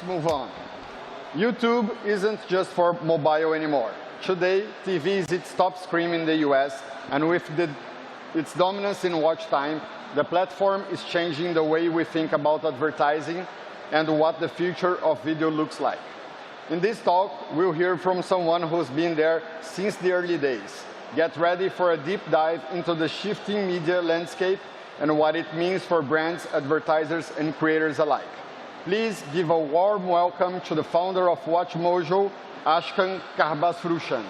move on. YouTube isn't just for mobile anymore. Today, TV is its top screen in the US, and with its dominance in watch time, the platform is changing the way we think about advertising and what the future of video looks like. In this talk, we'll hear from someone who's been there since the early days. Get ready for a deep dive into the shifting media landscape and what it means for brands, advertisers, and creators alike. Please give a warm welcome to the founder of WatchMojo, Ashkan Karbasfrooshan.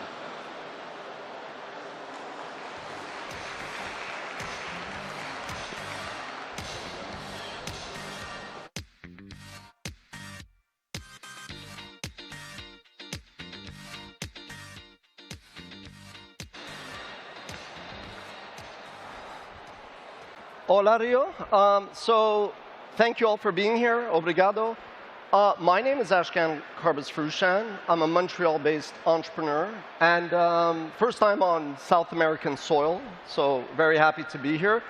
Hola, Rio. So thank you all for being here. Obrigado. My name is Ashkan Karbasfrooshan. I'm a Montreal-based entrepreneur, and first time on South American soil, so very happy to be here.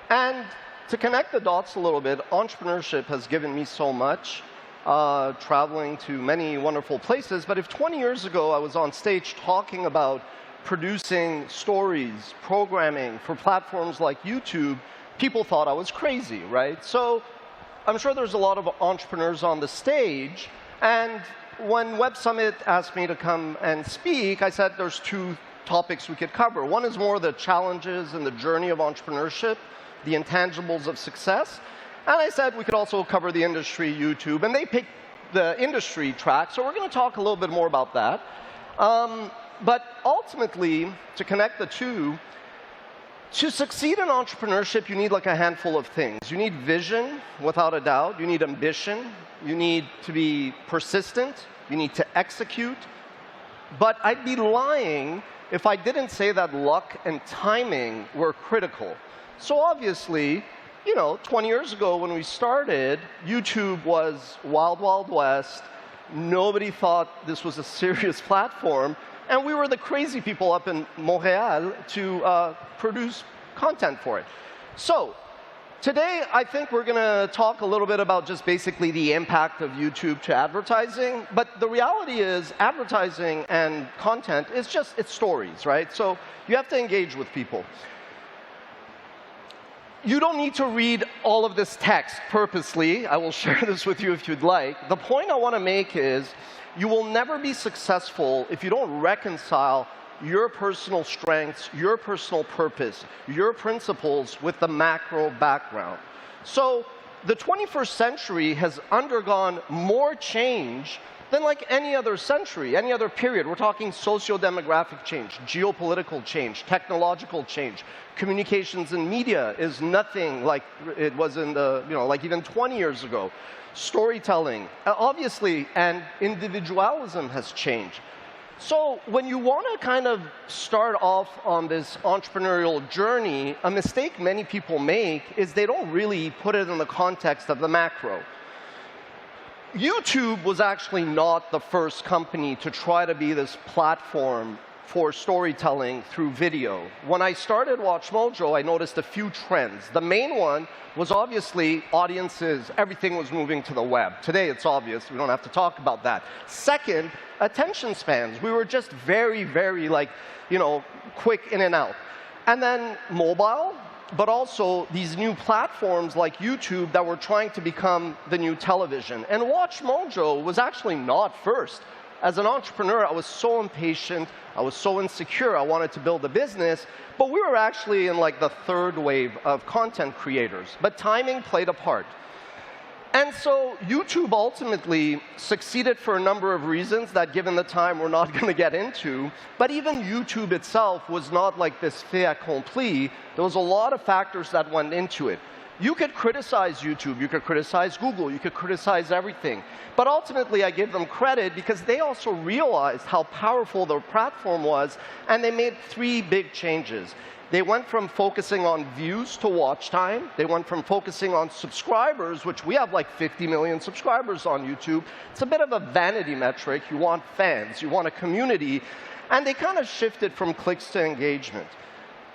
And to connect the dots a little bit, entrepreneurship has given me so much, traveling to many wonderful places. But if 20 years ago I was on stage talking about producing stories, programming for platforms like YouTube, people thought I was crazy, right? So I'm sure there's a lot of entrepreneurs on the stage, and when WebSummit asked me to come and speak, I said there's two topics we could cover. One is more the challenges and the journey of entrepreneurship, the intangibles of success, and I said we could also cover the industry, YouTube, and they picked the industry track, so we're going to talk a little bit more about that. But ultimately, to connect the two, to succeed in entrepreneurship, you need like a handful of things. You need vision, without a doubt. You need ambition. You need to be persistent. You need to execute. But I'd be lying if I didn't say that luck and timing were critical. So obviously, 20 years ago when we started, YouTube was wild, wild west. Nobody thought this was a serious platform. And we were the crazy people up in Montreal to produce content for it. So today, I think we're going to talk a little bit about just basically the impact of YouTube to advertising. But the reality is advertising and content is it's stories, right? So you have to engage with people. You don't need to read all of this text purposely. I will share this with you if you'd like. The point I want to make is you will never be successful if you don't reconcile your personal strengths, your personal purpose, your principles with the macro background. So the 21st century has undergone more change than like any other century, any other period. We're talking socio-demographic change, geopolitical change, technological change. Communications and media is nothing like it was in the, like even 20 years ago. Storytelling, obviously, and individualism has changed. So when you want to kind of start off on this entrepreneurial journey, a mistake many people make is they don't really put it in the context of the macro. YouTube was actually not the first company to try to be this platform for storytelling through video. When I started WatchMojo, I noticed a few trends. The main one was obviously audiences, everything was moving to the web. Today it's obvious, we don't have to talk about that. Second, attention spans. We were just very, very quick in and out. And then mobile, but also these new platforms like YouTube that were trying to become the new television. And WatchMojo was actually not first. As an entrepreneur, I was so impatient, I was so insecure, I wanted to build a business, but we were actually in like the third wave of content creators. But timing played a part. And so YouTube ultimately succeeded for a number of reasons that, given the time, we're not going to get into. But even YouTube itself was not like this fait accompli. There was a lot of factors that went into it. You could criticize YouTube, you could criticize Google, you could criticize everything. But ultimately, I give them credit because they also realized how powerful their platform was, and they made three big changes. They went from focusing on views to watch time. They went from focusing on subscribers, which we have like 50 million subscribers on YouTube. It's a bit of a vanity metric. You want fans, you want a community. And they kind of shifted from clicks to engagement.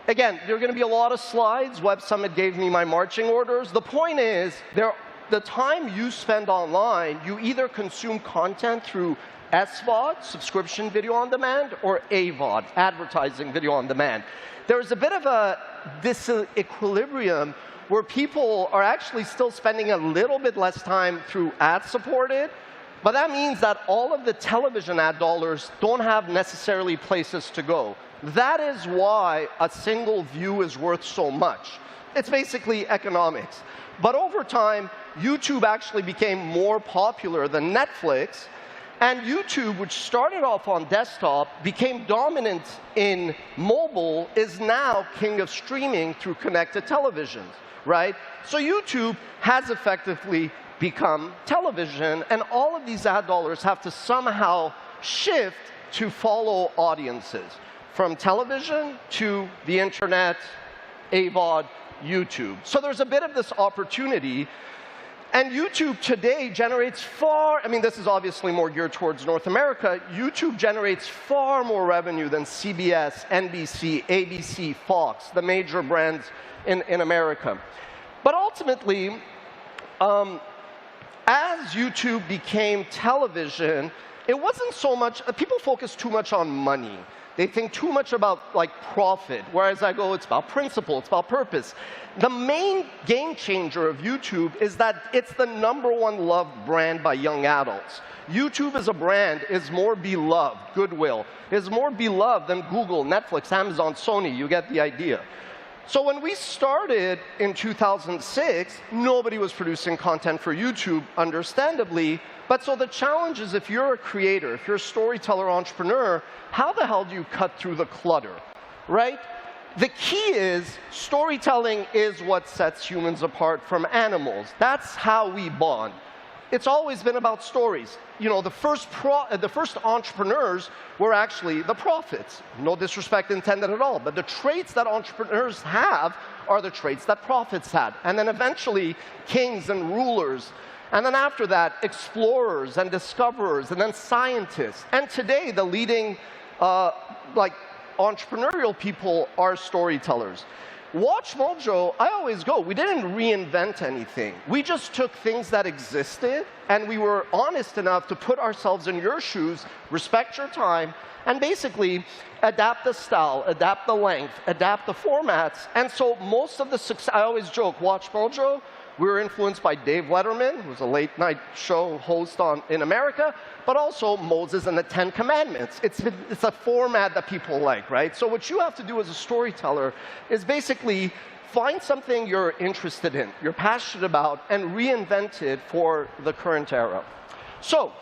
Again, there are going to be a lot of slides. WebSummit gave me my marching orders. The point is, there the time you spend online, you either consume content through SVOD, subscription video on demand, or AVOD, advertising video on demand. There's a bit of a disequilibrium where people are actually still spending a little bit less time through ad-supported, but that means that all of the television ad dollars don't have necessarily places to go. That is why a single view is worth so much. It's basically economics. But over time, YouTube actually became more popular than Netflix, and YouTube, which started off on desktop, became dominant in mobile, is now king of streaming through connected televisions, right? So YouTube has effectively become television, and all of these ad dollars have to somehow shift to follow audiences, from television to the internet, AVOD, YouTube. So there's a bit of this opportunity. And YouTube today generates I mean, this is obviously more geared towards North America. YouTube generates far more revenue than CBS, NBC, ABC, Fox, the major brands in America. But ultimately, as YouTube became television, it wasn't so much, people focus too much on money. They think too much about like profit, whereas I go, it's about principle, it's about purpose. The main game changer of YouTube is that it's the #1 loved brand by young adults. YouTube as a brand is more beloved, Goodwill, is more beloved than Google, Netflix, Amazon, Sony. You get the idea. So when we started in 2006, nobody was producing content for YouTube, understandably. But so the challenge is, if you're a creator, if you're a storyteller, entrepreneur, how the hell do you cut through the clutter, right? The key is storytelling is what sets humans apart from animals. That's how we bond. It's always been about stories. You know, the first entrepreneurs were actually the prophets. No disrespect intended at all, but the traits that entrepreneurs have are the traits that prophets had. And then eventually, kings and rulers. And then after that, explorers and discoverers, and then scientists. And today, the leading, entrepreneurial people are storytellers. WatchMojo, I always go, we didn't reinvent anything. We just took things that existed, and we were honest enough to put ourselves in your shoes, respect your time, and basically adapt the style, adapt the length, adapt the formats. And so most of the success, I always joke, WatchMojo, we were influenced by Dave Letterman, who's a late-night show host in America, but also Moses and the Ten Commandments. It's a format that people like, right? So what you have to do as a storyteller is basically find something you're interested in, you're passionate about, and reinvent it for the current era. So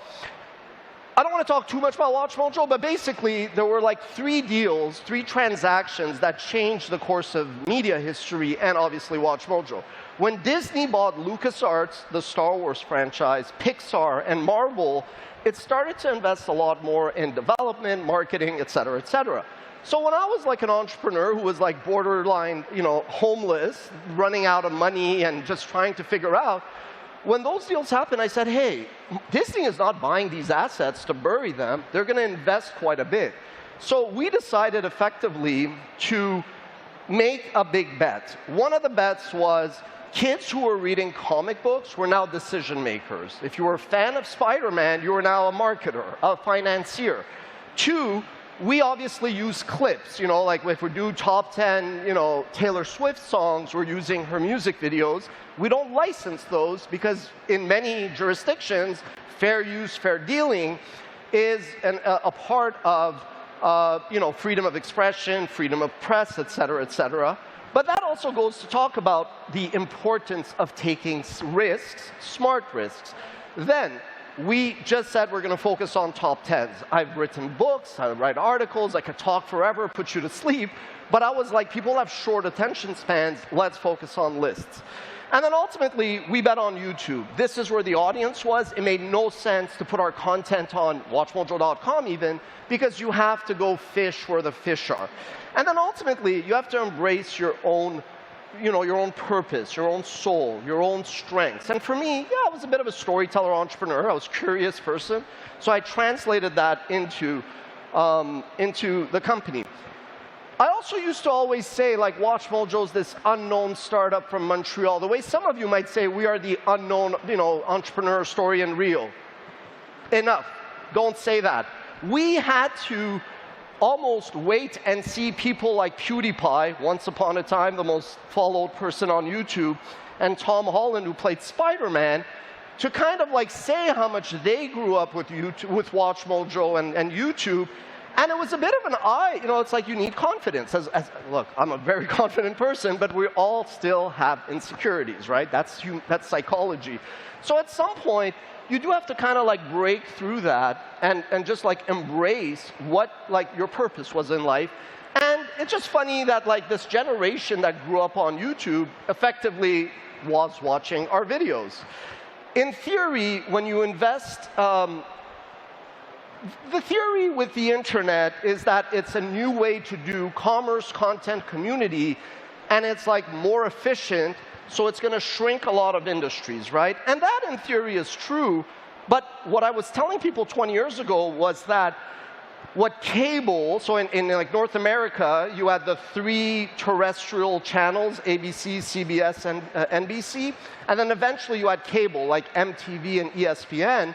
I don't want to talk too much about WatchMojo, but basically there were like 3 deals, 3 transactions that changed the course of media history and obviously WatchMojo. When Disney bought LucasArts, the Star Wars franchise, Pixar, and Marvel, it started to invest a lot more in development, marketing, et cetera, et cetera. So when I was like an entrepreneur who was like borderline, homeless, running out of money and just trying to figure out, when those deals happened, I said, hey, Disney is not buying these assets to bury them. They're going to invest quite a bit. So we decided effectively to make a big bet. One of the bets was kids who were reading comic books were now decision makers. If you were a fan of Spider-Man, you were now a marketer, a financier. 2, we obviously use clips. Like if we do top 10, Taylor Swift songs, we're using her music videos. We don't license those because in many jurisdictions, fair use, fair dealing is a part of freedom of expression, freedom of press, et cetera, et cetera. But that also goes to talk about the importance of taking risks, smart risks. Then, we just said we're going to focus on top 10s. I've written books, I write articles, I could talk forever, put you to sleep, but I was like, people have short attention spans, let's focus on lists. And then ultimately, we bet on YouTube. This is where the audience was. It made no sense to put our content on WatchMojo.com even, because you have to go fish where the fish are. And then ultimately, you have to embrace your own, your own purpose, your own soul, your own strengths. And for me, I was a bit of a storyteller entrepreneur. I was a curious person. So I translated that into the company. I also used to always say, like, WatchMojo's this unknown startup from Montreal. The way some of you might say, we are the unknown, entrepreneur story in real. Enough. Don't say that. We had to almost wait and see people like PewDiePie, once upon a time the most followed person on YouTube, and Tom Holland, who played Spider-Man, to kind of like say how much they grew up with YouTube, with WatchMojo and YouTube. And it was a bit of an eye, it's like you need confidence. Look, I'm a very confident person, but we all still have insecurities, right? That's psychology. So at some point, you do have to kind of like break through that and just like embrace what like your purpose was in life. And it's just funny that like this generation that grew up on YouTube effectively was watching our videos. In theory, when you invest, the theory with the internet is that it's a new way to do commerce, content, community, and it's like more efficient, so it's going to shrink a lot of industries, right? And that, in theory, is true. But what I was telling people 20 years ago was that what cable, so in like North America, you had the 3 terrestrial channels, ABC, CBS, and NBC, and then eventually you had cable, like MTV and ESPN.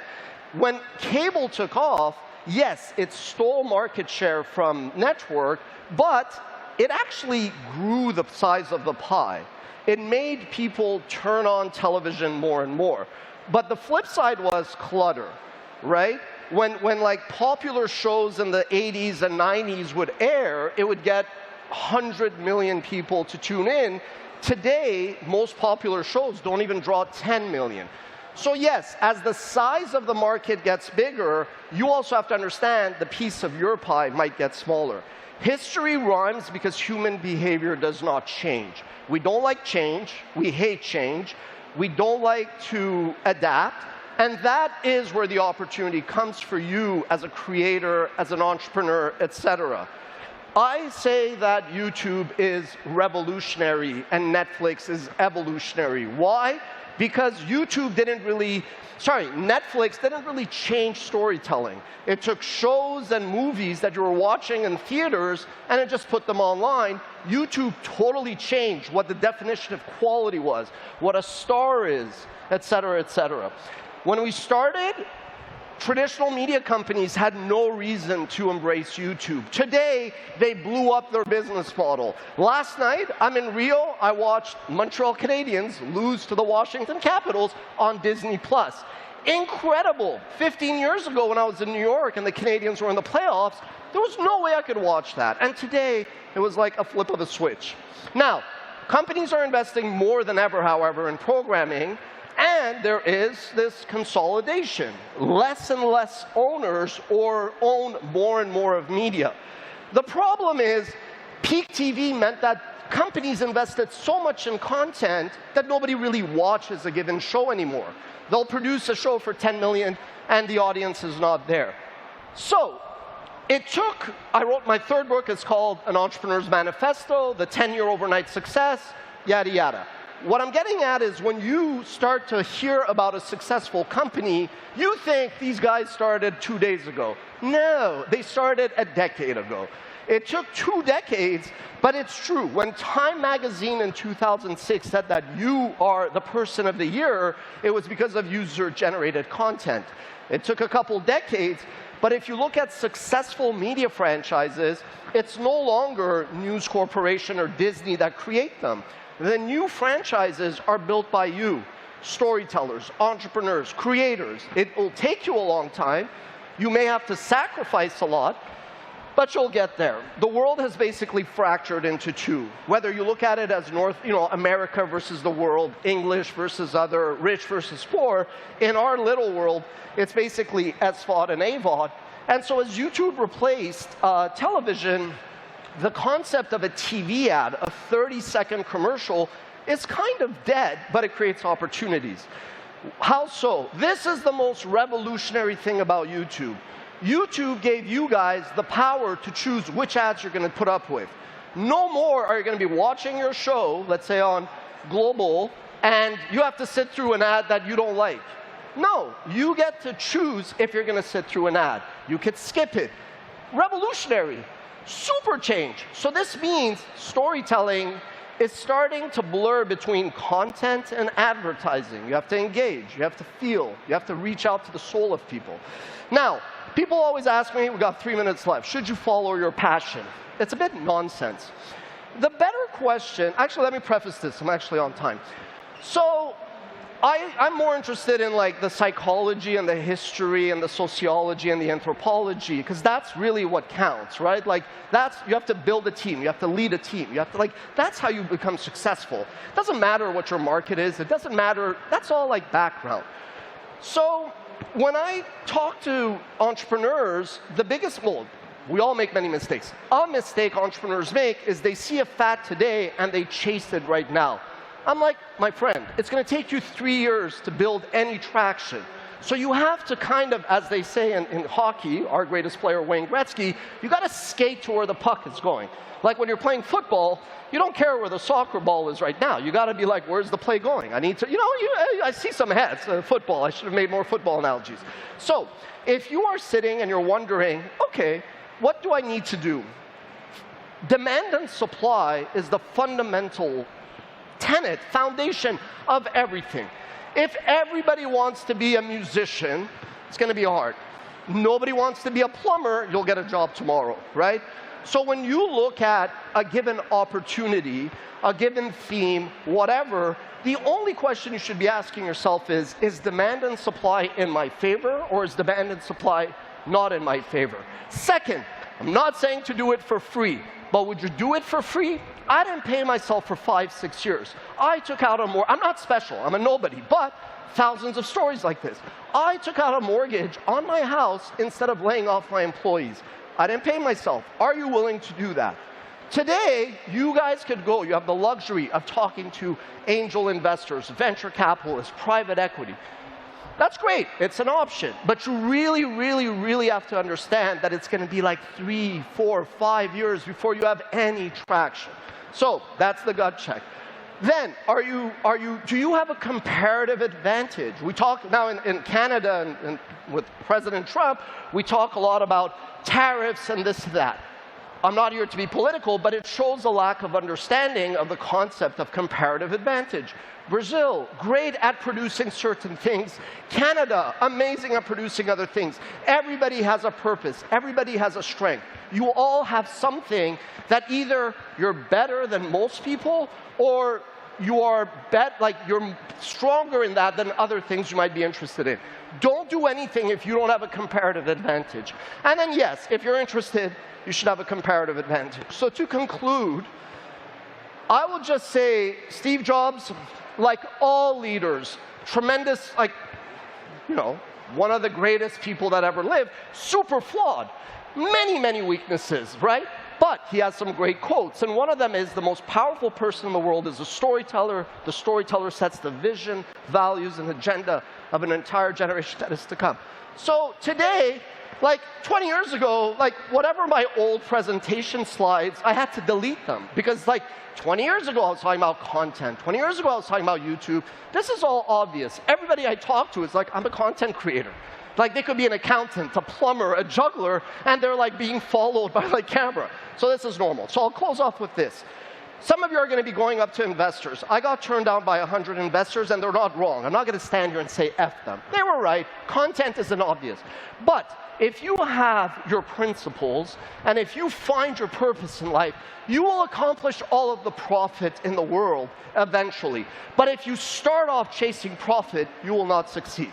When cable took off, yes, it stole market share from network, but it actually grew the size of the pie. It made people turn on television more and more. But the flip side was clutter, right? When like popular shows in the 80s and 90s would air, it would get 100 million people to tune in. Today, most popular shows don't even draw 10 million. So yes, as the size of the market gets bigger, you also have to understand the piece of your pie might get smaller. History rhymes because human behavior does not change. We don't like change. We hate change. We don't like to adapt. And that is where the opportunity comes for you as a creator, as an entrepreneur, etc. I say that YouTube is revolutionary and Netflix is evolutionary. Why? Because Netflix didn't really change storytelling. It took shows and movies that you were watching in theaters and it just put them online. YouTube totally changed what the definition of quality was, what a star is, etc., etc. When we started, traditional media companies had no reason to embrace YouTube. Today, they blew up their business model. Last night, I'm in Rio. I watched Montreal Canadiens lose to the Washington Capitals on Disney+. Incredible. 15 years ago, when I was in New York and the Canadiens were in the playoffs, there was no way I could watch that. And today, it was like a flip of a switch. Now, companies are investing more than ever, however, in programming. And there is this consolidation. Less and less owners own more and more of media. The problem is, peak TV meant that companies invested so much in content that nobody really watches a given show anymore. They'll produce a show for 10 million, and the audience is not there. So I wrote my 3rd book. It's called An Entrepreneur's Manifesto, The 10-Year Overnight Success, yada, yada. What I'm getting at is when you start to hear about a successful company, you think these guys started 2 days ago. No, they started a decade ago. It took 2 decades, but it's true. When Time magazine in 2006 said that you are the person of the year, it was because of user-generated content. It took a couple decades, but if you look at successful media franchises, it's no longer News Corporation or Disney that create them. The new franchises are built by you, storytellers, entrepreneurs, creators. It will take you a long time. You may have to sacrifice a lot, but you'll get there. The world has basically fractured into 2. Whether you look at it as America versus the world, English versus other, rich versus poor, in our little world, it's basically SVOD and AVOD. And so as YouTube replaced television, the concept of a TV ad, a 30-second commercial, is kind of dead, but it creates opportunities. How so? This is the most revolutionary thing about YouTube. YouTube gave you guys the power to choose which ads you're going to put up with. No more are you going to be watching your show, let's say on Global, and you have to sit through an ad that you don't like. No, you get to choose if you're going to sit through an ad. You could skip it. Revolutionary. Super change. So this means storytelling is starting to blur between content and advertising. You have to engage, you have to feel, you have to reach out to the soul of people. Now, people always ask me, we've got 3 minutes left, should you follow your passion? It's a bit nonsense. The better question, actually let me preface this, I'm actually on time. So, I'm more interested in like the psychology and the history and the sociology and the anthropology, because that's really what counts, right? Like you have to build a team, you have to lead a team, you have to that's how you become successful. It doesn't matter what your market is, it doesn't matter, that's all like background. So when I talk to entrepreneurs, the biggest, well, we all make many mistakes. A mistake entrepreneurs make is they see a fad today and they chase it right now. I'm like, my friend, it's going to take you 3 years to build any traction. So you have to kind of, as they say in hockey, our greatest player, Wayne Gretzky, you got to skate to where the puck is going. Like when you're playing football, you don't care where the soccer ball is right now. You got to be like, where's the play going? I need to, I see some heads, football. I should have made more football analogies. So if you are sitting and you're wondering, okay, what do I need to do? Demand and supply is the fundamental tenet, foundation of everything. If everybody wants to be a musician, it's going to be hard. Nobody wants to be a plumber, you'll get a job tomorrow, right? So when you look at a given opportunity, a given theme, whatever, the only question you should be asking yourself is demand and supply in my favor, or is demand and supply not in my favor? Second, I'm not saying to do it for free, but would you do it for free? I didn't pay myself for 5-6 years. I took out I'm not special, I'm a nobody, but thousands of stories like this. I took out a mortgage on my house instead of laying off my employees. I didn't pay myself. Are you willing to do that? Today, you guys could go, you have the luxury of talking to angel investors, venture capitalists, private equity. That's great, it's an option, but you really, really, really have to understand that it's going to be like 3, 4, 5 years before you have any traction. So that's the gut check. Then, do you have a comparative advantage? We talk now in Canada and with President Trump, we talk a lot about tariffs and this and that. I'm not here to be political, but it shows a lack of understanding of the concept of comparative advantage. Brazil, great at producing certain things. Canada, amazing at producing other things. Everybody has a purpose. Everybody has a strength. You all have something that either you're better than most people, or you're stronger in that than other things you might be interested in. Don't do anything if you don't have a comparative advantage. And then yes, if you're interested, you should have a comparative advantage. So to conclude, I will just say Steve Jobs, like all leaders, tremendous, one of the greatest people that ever lived, super flawed. Many, many weaknesses, right? But he has some great quotes, and one of them is the most powerful person in the world is a storyteller. The storyteller sets the vision, values, and agenda of an entire generation that is to come. So today, 20 years ago, whatever my old presentation slides, I had to delete them because 20 years ago I was talking about content. 20 years ago I was talking about YouTube. This is all obvious. Everybody I talk to is I'm a content creator. They could be an accountant, a plumber, a juggler, and they're being followed by camera. So this is normal. So I'll close off with this. Some of you are going to be going up to investors. I got turned down by 100 investors, and they're not wrong. I'm not going to stand here and say F them. They were right. Content isn't obvious. But if you have your principles, and if you find your purpose in life, you will accomplish all of the profit in the world eventually. But if you start off chasing profit, you will not succeed.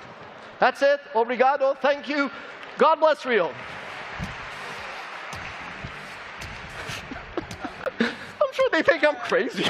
That's it. Obrigado. Thank you. God bless Rio. I'm sure they think I'm crazy.